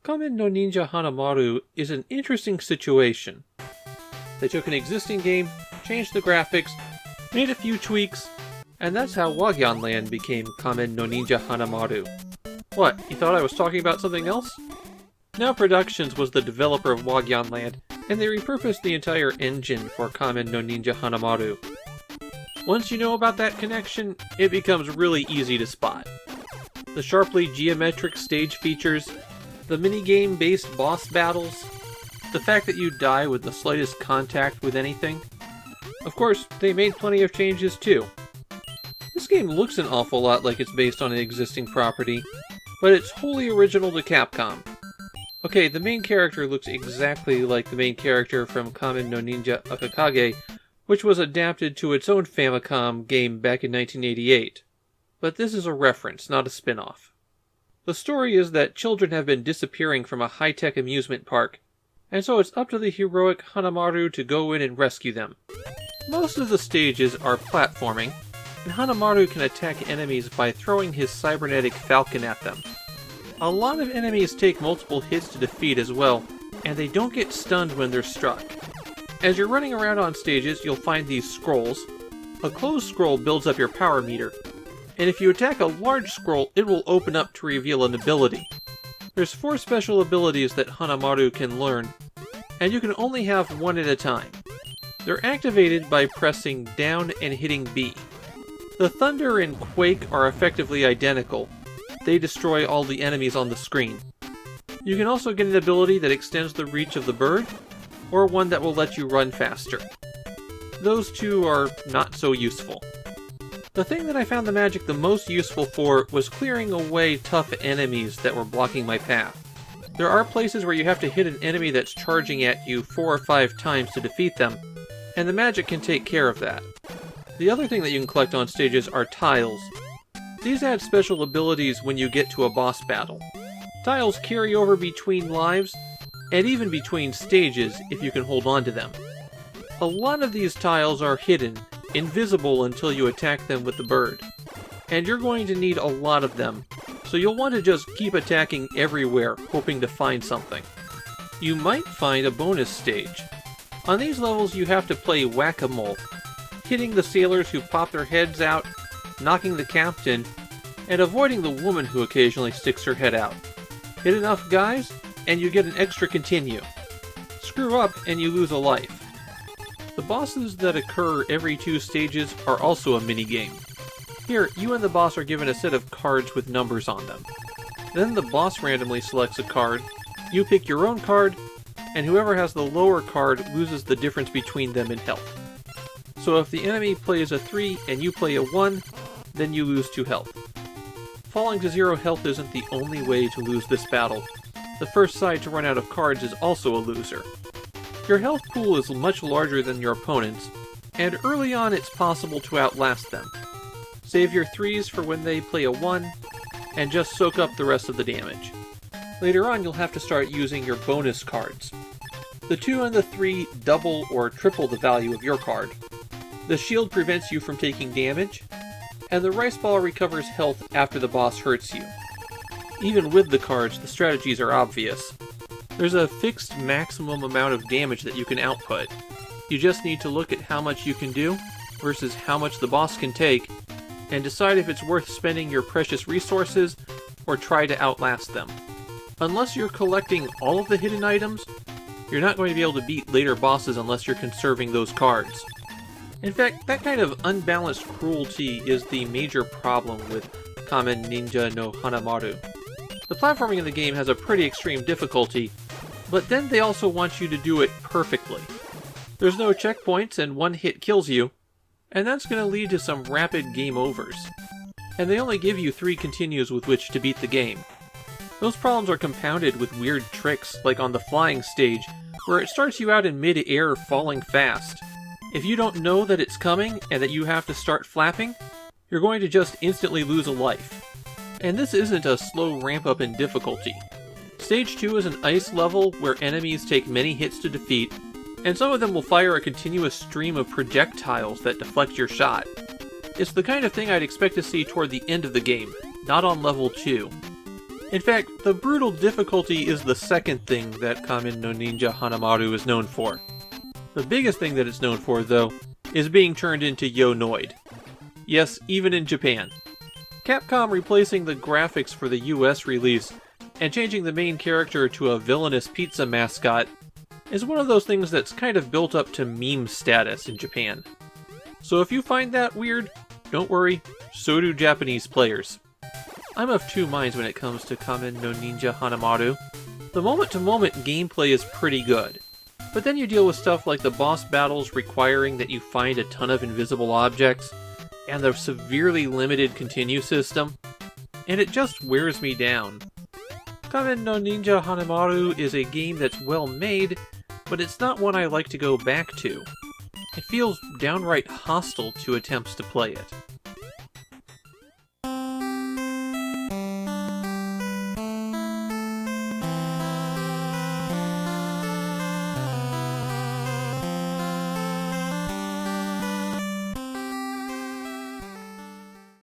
Kamen no Ninja Hamaru is an interesting situation. They took an existing game, changed the graphics, made a few tweaks, and that's how Wagyan Land became Kamen no Ninja Hamaru. What, you thought I was talking about something else? Now Productions was the developer of Wagyan Land, and they repurposed the entire engine for Kamen no Ninja Hamaru. Once you know about that connection, it becomes really easy to spot. The sharply geometric stage features, the minigame-based boss battles, the fact that you die with the slightest contact with anything. Of course, they made plenty of changes too. This game looks an awful lot like it's based on an existing property, but it's wholly original to Capcom. Okay, the main character looks exactly like the main character from Kamen no Ninja Akakage, which was adapted to its own Famicom game back in 1988. But this is a reference, not a spin-off. The story is that children have been disappearing from a high-tech amusement park, and so it's up to the heroic Hamaru to go in and rescue them. Most of the stages are platforming, and Hamaru can attack enemies by throwing his cybernetic falcon at them. A lot of enemies take multiple hits to defeat as well, and they don't get stunned when they're struck. As you're running around on stages, you'll find these scrolls. A closed scroll builds up your power meter, and if you attack a large scroll, it will open up to reveal an ability. There's 4 special abilities that Hamaru can learn, and you can only have one at a time. They're activated by pressing down and hitting B. The Thunder and Quake are effectively identical. They destroy all the enemies on the screen. You can also get an ability that extends the reach of the bird, or one that will let you run faster. Those two are not so useful. The thing that I found the magic the most useful for was clearing away tough enemies that were blocking my path. There are places where you have to hit an enemy that's charging at you 4 or 5 times to defeat them, and the magic can take care of that. The other thing that you can collect on stages are tiles. These add special abilities when you get to a boss battle. Tiles carry over between lives, and even between stages if you can hold on to them. A lot of these tiles are hidden, invisible until you attack them with the bird. And you're going to need a lot of them, so you'll want to just keep attacking everywhere, hoping to find something. You might find a bonus stage. On these levels you have to play whack-a-mole, hitting the sailors who pop their heads out, knocking the captain, and avoiding the woman who occasionally sticks her head out. Hit enough guys, and you get an extra continue. Screw up, and you lose a life. The bosses that occur every 2 stages are also a minigame. Here, you and the boss are given a set of cards with numbers on them. Then the boss randomly selects a card, you pick your own card, and whoever has the lower card loses the difference between them in health. So if the enemy plays a 3 and you play a 1, then you lose 2 health. Falling to 0 health isn't the only way to lose this battle. The first side to run out of cards is also a loser. Your health pool is much larger than your opponent's, and early on it's possible to outlast them. Save your 3s for when they play a 1, and just soak up the rest of the damage. Later on you'll have to start using your bonus cards. The 2 and the 3 double or triple the value of your card. The shield prevents you from taking damage, and the rice ball recovers health after the boss hurts you. Even with the cards, the strategies are obvious. There's a fixed maximum amount of damage that you can output. You just need to look at how much you can do versus how much the boss can take, and decide if it's worth spending your precious resources or try to outlast them. Unless you're collecting all of the hidden items, you're not going to be able to beat later bosses unless you're conserving those cards. In fact, that kind of unbalanced cruelty is the major problem with Kamen Ninja no Hamaru. The platforming in the game has a pretty extreme difficulty, but then they also want you to do it perfectly. There's no checkpoints and one hit kills you, and that's going to lead to some rapid game overs. And they only give you 3 continues with which to beat the game. Those problems are compounded with weird tricks, like on the flying stage, where it starts you out in mid-air falling fast. If you don't know that it's coming and that you have to start flapping, you're going to just instantly lose a life. And this isn't a slow ramp up in difficulty. Stage 2 is an ice level where enemies take many hits to defeat, and some of them will fire a continuous stream of projectiles that deflect your shot. It's the kind of thing I'd expect to see toward the end of the game, not on level 2. In fact, the brutal difficulty is the second thing that Kamen no Ninja Hamaru is known for. The biggest thing that it's known for, though, is being turned into Yo Noid. Yes, even in Japan. Capcom replacing the graphics for the US release and changing the main character to a villainous pizza mascot is one of those things that's kind of built up to meme status in Japan. So if you find that weird, don't worry, so do Japanese players. I'm of two minds when it comes to Kamen no Ninja Hamaru. The moment-to-moment gameplay is pretty good, but then you deal with stuff like the boss battles requiring that you find a ton of invisible objects, and the severely limited continue system, and it just wears me down. Kamen no Ninja Hamaru is a game that's well made, but it's not one I like to go back to. It feels downright hostile to attempts to play it.